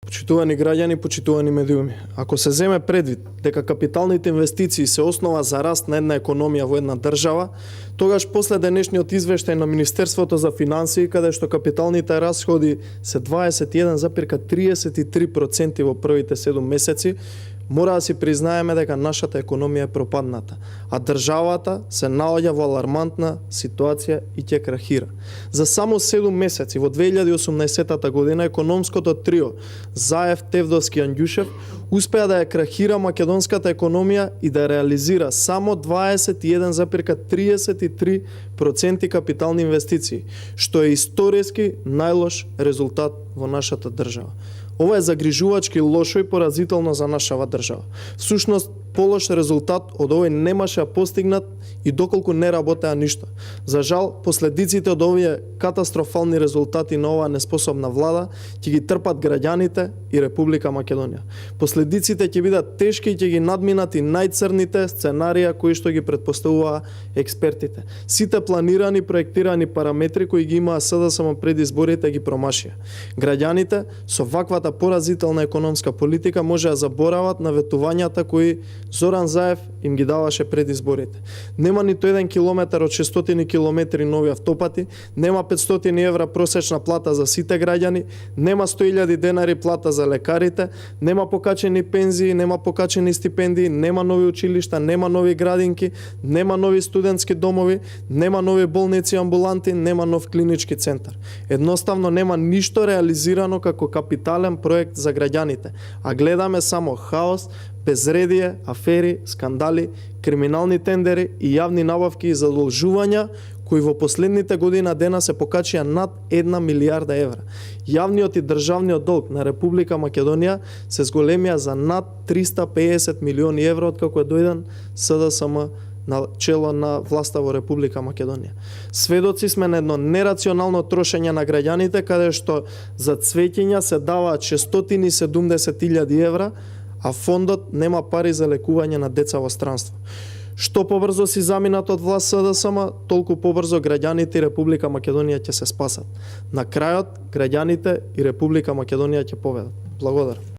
Почитувани граѓани, почитувани медиуми, ако се земе предвид дека капиталните инвестиции се основа за раст на една економија во една држава, тогаш после денешниот извештај на Министерството за финансии, каде што капиталните расходи се 21,33% во првите 7 месеци, мора да си признаеме дека нашата економија е пропадната, а државата се наоѓа во алармантна ситуација и ќе крахира. За само 7 месеци во 2018 година економското трио Заев, Тевдовски и Андјушев успеа да ја крахира македонската економија и да реализира само 21,33% капитални инвестиции, што е историски најлош резултат во нашата држава. Ова е загрижувачки лошо и поразително за нашава држава. Всушност, полош резултат од овој немаше постигнат и доколку не работеа ништо. За жал, последиците од овие катастрофални резултати на оваа неспособна влада ќе ги трпат граѓаните и Република Македонија. Последиците ќе бидат тешки и ќе ги надминат и најцрните сценарија кои што ги предпоставуваа експертите. Сите планирани, проектирани параметри кои ги имаа СДСМ пред изборите ги промашија. Граѓаните со ваквата поразителна економска политика може да заборават на ветувањата кои Зоран Заев им ги даваше пред изборите. Нема ниту 1 километар од 600 километри нови автопати, нема 500 евра просечна плата за сите граѓани, нема 100.000 денари плата за лекарите, нема покачени пензии, нема покачени стипендии, нема нови училишта, нема нови градинки, нема нови студентски домови, нема нови болници и амбуланти, нема нов клинички центар. Едноставно нема ништо реализирано како капитален проект за граѓаните, а гледаме само хаос, безредие, афери, скандали, криминални тендери и јавни набавки и задолжувања кои во последните година дена се покачија над 1 милијарда евра. Јавниот и државниот долг на Република Македонија се зголемија за над 350 милиони евра откако е дојден СДСМ на чело на власта во Република Македонија. Сведоци сме на едно нерационално трошење на граѓаните, каде што за цвеќиња се даваат 670.000 евра, а фондот нема пари за лекување на деца во странство. Што побрзо си заминат од власт СДСМ, толку побрзо граѓаните и Република Македонија ќе се спасат. На крајот, граѓаните и Република Македонија ќе победат. Благодарам.